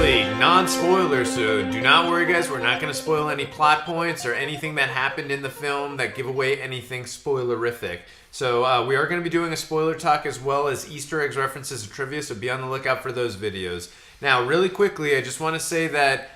Finally, non-spoilers, so do not worry guys, we're not going to spoil any plot points or anything that happened in the film that give away anything spoilerific. So we are going to be doing a spoiler talk as well as Easter eggs, references, and trivia, so be on the lookout for those videos. Now, really quickly, I just want to say that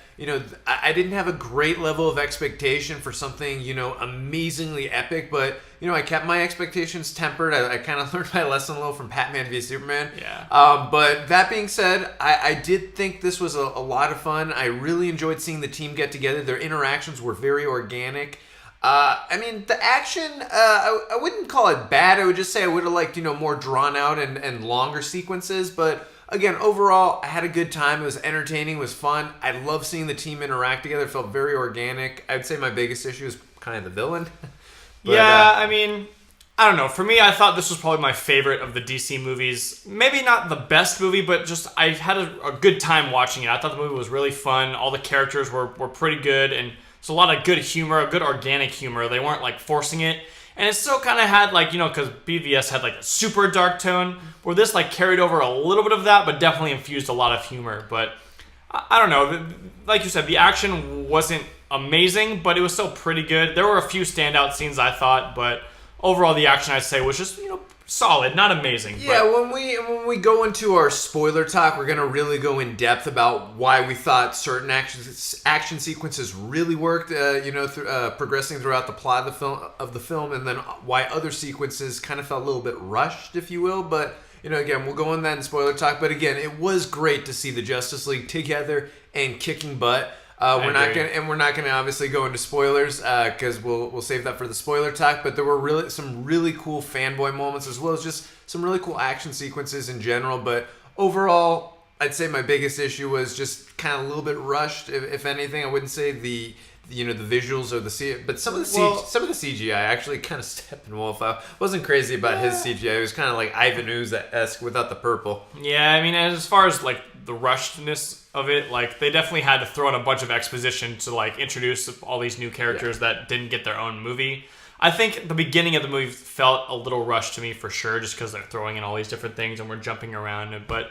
I didn't have a great level of expectation for something, amazingly epic, but, I kept my expectations tempered. I kind of learned my lesson a little from Batman v Superman. Yeah. But that being said, I did think this was a lot of fun. I really enjoyed seeing the team get together. Their interactions were very organic. The action, I wouldn't call it bad. I would just say I would have liked, more drawn out and longer sequences, but again, overall, I had a good time. It was entertaining. It was fun. I love seeing the team interact together. It felt very organic. I'd say my biggest issue is kind of the villain. But, I don't know. For me, I thought this was probably my favorite of the DC movies. Maybe not the best movie, but just I had a good time watching it. I thought the movie was really fun. All the characters were pretty good, and it's a lot of good humor, good organic humor. They weren't like forcing it. And it still kind of had because BVS had a super dark tone, where this carried over a little bit of that, but definitely infused a lot of humor. But I don't know. Like you said, the action wasn't amazing, but it was still pretty good. There were a few standout scenes, I thought, but overall the action, I'd say, was just, solid, not amazing. Yeah, but when we go into our spoiler talk, we're going to really go in depth about why we thought certain action sequences really worked, progressing throughout the plot of the film, and then why other sequences kind of felt a little bit rushed, if you will. But, again, we'll go in that in spoiler talk. But again, it was great to see the Justice League together and kicking butt. We're not gonna obviously go into spoilers because we'll save that for the spoiler talk. But there were some really cool fanboy moments, as well as just some really cool action sequences in general. But overall, I'd say my biggest issue was just kind of a little bit rushed. If anything, I wouldn't say the visuals or but some of the CGI actually kind of Steppenwolf. I wasn't crazy about his CGI. It was kind of like Ivan Ooze-esque without the purple. Yeah, as far as the rushedness of it, they definitely had to throw in a bunch of exposition to introduce all these new characters that didn't get their own movie. I think the beginning of the movie felt a little rushed to me for sure, just because they're throwing in all these different things and we're jumping around. But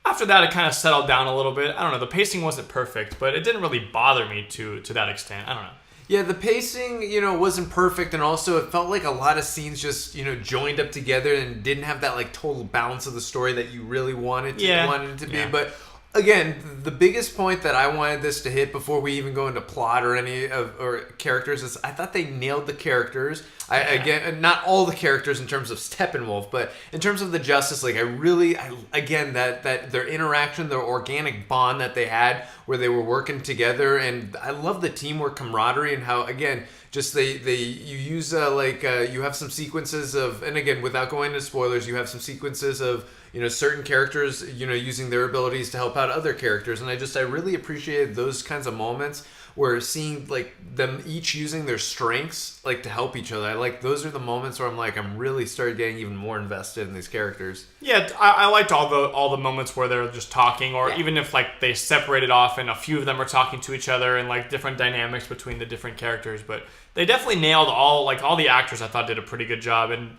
after that, it kind of settled down a little bit. I don't know. The pacing wasn't perfect, but it didn't really bother me to that extent. I don't know. Yeah, the pacing, wasn't perfect, and also it felt like a lot of scenes just, joined up together and didn't have that total balance of the story that you really wanted it to be. But again, the biggest point that I wanted this to hit before we even go into plot or characters is I thought they nailed the characters. Again, not all the characters in terms of Steppenwolf, but in terms of the Justice League, that their interaction, their organic bond that they had where they were working together, and I love the teamwork camaraderie and how, again, just you use you have some sequences of, and again, without going into spoilers, you have some sequences of certain characters using their abilities to help out other characters, and I really appreciated those kinds of moments where seeing them each using their strengths to help each other. Those are the moments where I'm really started getting even more invested in these characters. Yeah, I liked all the moments where they're just talking, or even if they separated off and a few of them are talking to each other and different dynamics between the different characters. But they definitely nailed all the actors. I thought did a pretty good job, and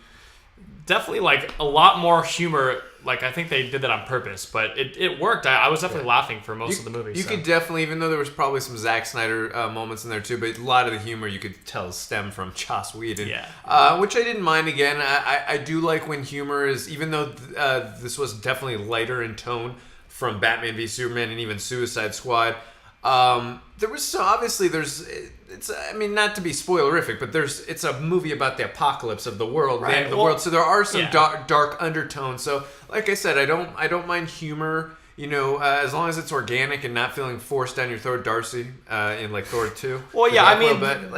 definitely a lot more humor. I think they did that on purpose, but it worked. I was definitely laughing for most of the movie. You could definitely, even though there was probably some Zack Snyder moments in there too, but a lot of the humor you could tell stemmed from Joss Whedon. Which I didn't mind. Again, I do like when humor is, even though this was definitely lighter in tone from Batman v Superman and even Suicide Squad. There was it's not to be spoilerific, but it's a movie about the apocalypse of the world, the end of the world. So there are some dark undertones. So, like I said, I don't mind humor. As long as it's organic and not feeling forced down your throat, Darcy, in Thor 2. Well, yeah,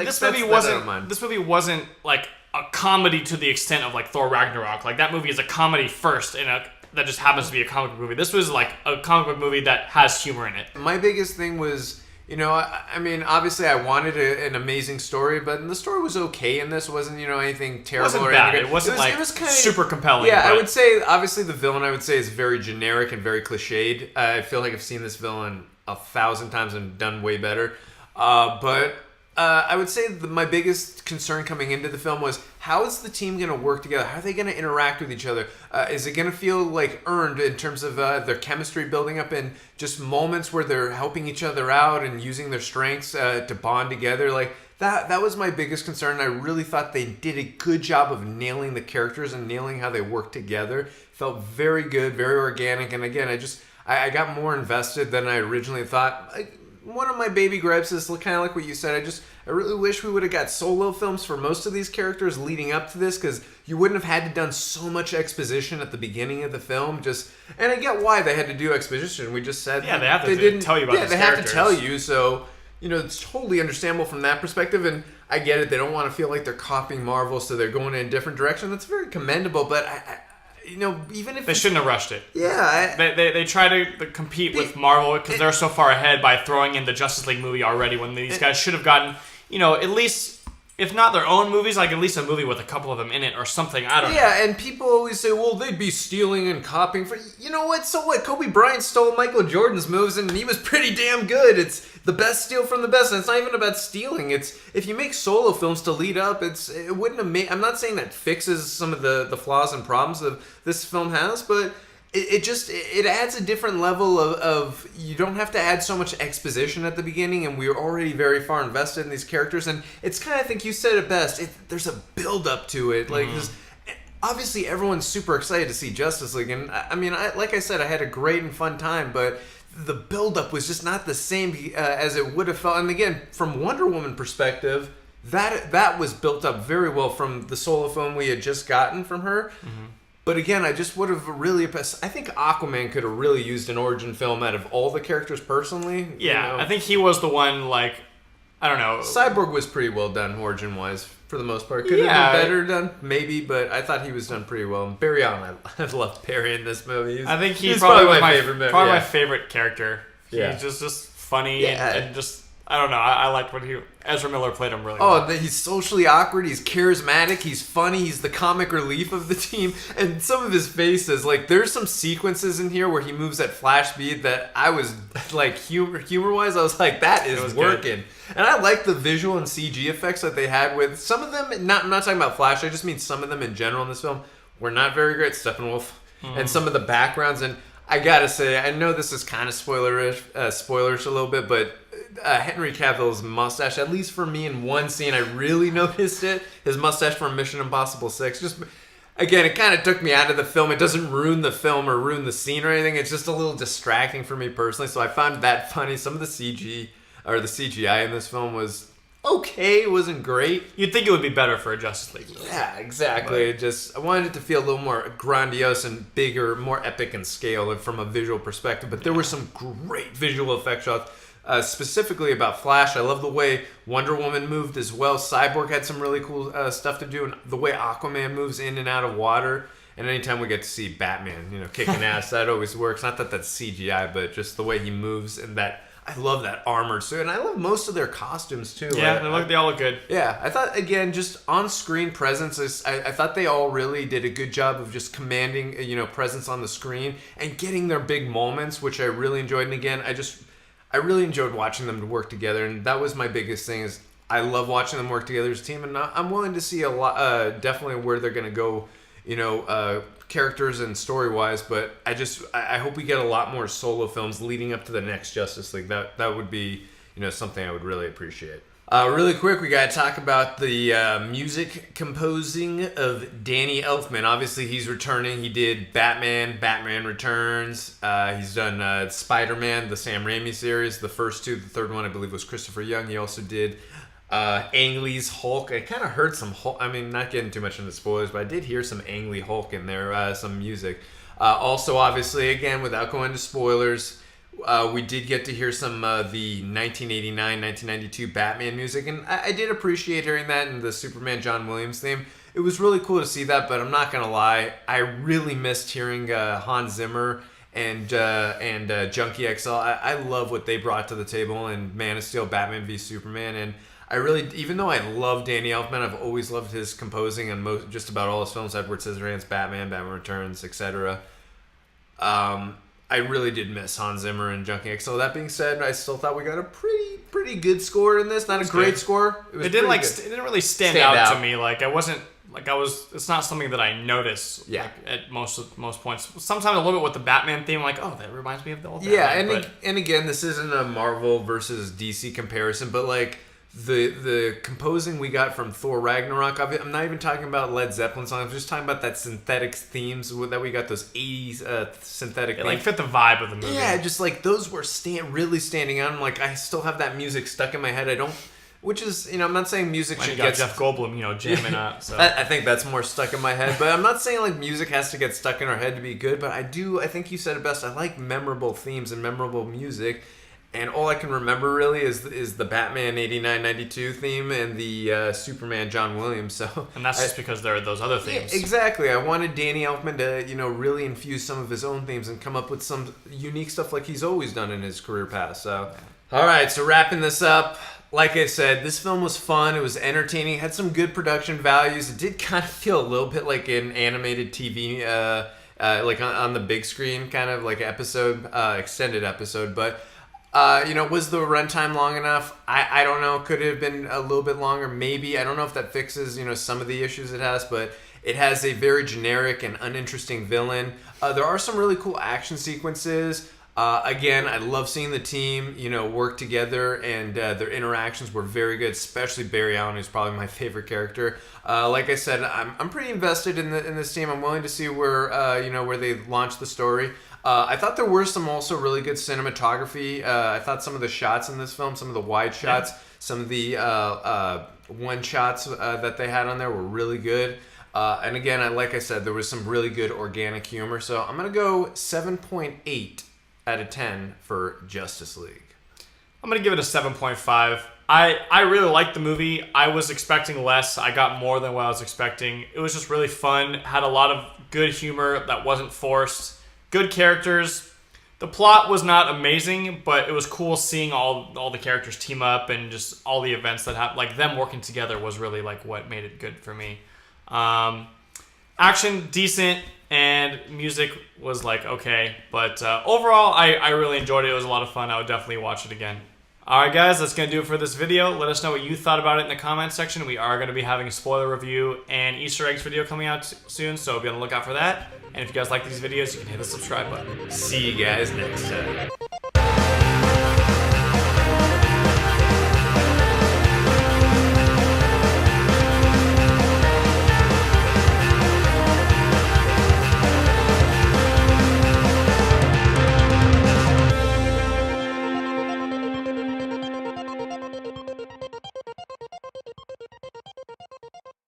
this movie wasn't a comedy to the extent of Thor Ragnarok. That movie is a comedy first, and that just happens to be a comic book movie. This was a comic book movie that has humor in it. My biggest thing was, obviously I wanted an amazing story, but the story was okay in this. It wasn't, anything terrible. It wasn't or bad. anything. It wasn't it was kind of super compelling. Yeah, I would say, obviously the villain, is very generic and very cliched. I feel like I've seen this villain 1,000 times and done way better. But I would say my biggest concern coming into the film was how is the team going to work together? How are they going to interact with each other? Is it going to feel like earned in terms of their chemistry building up in just moments where they're helping each other out and using their strengths to bond together? Like that was my biggest concern. I really thought they did a good job of nailing the characters and nailing how they work together. Felt very good, very organic, and again, I got more invested than I originally thought. One of my baby gripes is kind of like what you said. I really wish we would have got solo films for most of these characters leading up to this, because you wouldn't have had to done so much exposition at the beginning of the film. And I get why they had to do exposition. We just said they have to tell you about these characters. Have to tell you, so it's totally understandable from that perspective. And I get it; they don't want to feel like they're copying Marvel, so they're going in a different direction. That's very commendable, but even if they shouldn't have rushed it. Yeah. They try to compete with Marvel because they're so far ahead by throwing in the Justice League movie already, when these guys should have gotten, at least, if not their own movies, like at least a movie with a couple of them in it or something. I don't know. Yeah, and people always say, well, they'd be stealing and copying. You know what? So what? Kobe Bryant stole Michael Jordan's moves, and he was pretty damn good. It's the best steal from the best, and it's not even about stealing. It's if you make solo films to lead up, it wouldn't have made. I'm not saying that fixes some of the flaws and problems that this film has, but it adds a different level of you don't have to add so much exposition at the beginning, and we're already very far invested in these characters, and it's kind of, I think you said it best. There's a build up to it, like this. Obviously, everyone's super excited to see Justice League, and like I said, I had a great and fun time, but the build-up was just not the same as it would have felt. And again, from Wonder Woman perspective, that was built up very well from the solo film we had just gotten from her. Mm-hmm. But again, I just would have I think Aquaman could have really used an origin film out of all the characters personally. Yeah, I think he was the one, I don't know. Cyborg was pretty well done origin-wise for the most part. Could have been better done, maybe, but I thought he was done pretty well. And Barry Allen, I love Barry in this movie. I think he's probably my favorite. Probably my favorite character. Yeah. He's just funny and just, I don't know. I liked when Ezra Miller played him really well. He's socially awkward. He's charismatic. He's funny. He's the comic relief of the team. And some of his faces, there's some sequences in here where he moves at flash speed that I was humor-wise, I was like, that is working. Good. And I like the visual and CG effects that they had with some of them. I'm not talking about Flash. I just mean some of them in general in this film were not very great. Steppenwolf and some of the backgrounds. And I gotta say, I know this is kind of spoilerish a little bit, but Henry Cavill's mustache, at least for me in one scene, I really noticed it. His mustache from Mission Impossible 6. Just, again, it kind of took me out of the film. It doesn't ruin the film or ruin the scene or anything. It's just a little distracting for me personally, so I found that funny. Some of the CGI in this film was okay. It wasn't great. You'd think it would be better for a Justice League movie. Yeah, exactly. I wanted it to feel a little more grandiose and bigger, more epic in scale from a visual perspective. But there were some great visual effect shots, specifically about Flash. I love the way Wonder Woman moved as well. Cyborg had some really cool stuff to do, and the way Aquaman moves in and out of water. And anytime we get to see Batman, kicking ass, that always works. Not that that's CGI, but just the way he moves and that. I love that armored suit, and I love most of their costumes too. Yeah, they all look good. Yeah, I thought, again, just on-screen presence, I thought they all really did a good job of just commanding, presence on the screen and getting their big moments, which I really enjoyed. And again, I really enjoyed watching them work together, and that was my biggest thing. Is I love watching them work together as a team, and I'm willing to see a lot, definitely where they're going to go, characters and story-wise, but I hope we get a lot more solo films leading up to the next Justice League. That would be, something I would really appreciate. Really quick, we got to talk about the music composing of Danny Elfman. Obviously, he's returning. He did Batman Returns. He's done Spider-Man, the Sam Raimi series, the first two. The third one, I believe, was Christopher Young. He also did Ang Lee's Hulk. I kind of heard some Hulk. Not getting too much into spoilers, but I did hear some Ang Lee Hulk in there, some music. Also, obviously, again, without going into spoilers, we did get to hear some the 1989-1992 Batman music, and I did appreciate hearing that in the Superman John Williams theme. It was really cool to see that, but I'm not gonna lie, I really missed hearing Hans Zimmer and Junkie XL. I love what they brought to the table in Man of Steel, Batman v Superman, and I really, even though I love Danny Elfman, I've always loved his composing on just about all his films. Edward Scissorhands, Batman Returns, etc. I really did miss Hans Zimmer and Junkie XL. That being said, I still thought we got a pretty good score in this. Not a great score. It didn't really stand out to me. I wasn't It's not something that I notice. Yeah. Like, at most points. Sometimes a little bit with the Batman theme, like, oh, that reminds me of the old Batman. Yeah, and again, this isn't a Marvel versus DC comparison, but like the composing we got from Thor Ragnarok. I'm not even talking about Led Zeppelin songs. I'm just talking about that synthetic themes that we got, those 80s synthetic themes. Like fit the vibe of the movie. Yeah, just like those were really standing out. I'm like, I still have that music stuck in my head. Which is, I'm not saying music should get... Jeff Goldblum, jamming up. So. I think that's more stuck in my head. But I'm not saying, like, music has to get stuck in our head to be good. But I think you said it best. I like memorable themes and memorable music. And all I can remember, really, is the Batman 89-92 theme and the Superman John Williams. And that's just because there are those other themes. Yeah, exactly. I wanted Danny Elfman to, really infuse some of his own themes and come up with some unique stuff like he's always done in his career past. So, all right. So, wrapping this up. Like I said, this film was fun. It was entertaining. It had some good production values. It did kind of feel a little bit like an animated TV, like on the big screen, kind of like extended episode. But, was the runtime long enough? I don't know. Could it have been a little bit longer? Maybe. I don't know if that fixes, some of the issues it has. But it has a very generic and uninteresting villain. There are some really cool action sequences. Again, I love seeing the team, work together, and their interactions were very good. Especially Barry Allen, who's probably my favorite character. Like I said, I'm pretty invested in this team. I'm willing to see where where they launch the story. I thought there were some also really good cinematography. I thought some of the shots in this film, some of the wide shots, some of the one shots that they had on there were really good. And again, like I said, there was some really good organic humor. So I'm gonna go 7.8. out of 10 for Justice League. I'm going to give it a 7.5. I really liked the movie. I was expecting less. I got more than what I was expecting. It was just really fun. Had a lot of good humor that wasn't forced. Good characters. The plot was not amazing, but it was cool seeing all the characters team up and just all the events that happened. Like, them working together was really like what made it good for me. Action, decent. And music was like, okay. But overall, I really enjoyed it. It was a lot of fun. I would definitely watch it again. Alright guys, that's going to do it for this video. Let us know what you thought about it in the comments section. We are going to be having a spoiler review and Easter eggs video coming out soon, so be on the lookout for that. And if you guys like these videos, you can hit the subscribe button. See you guys next time.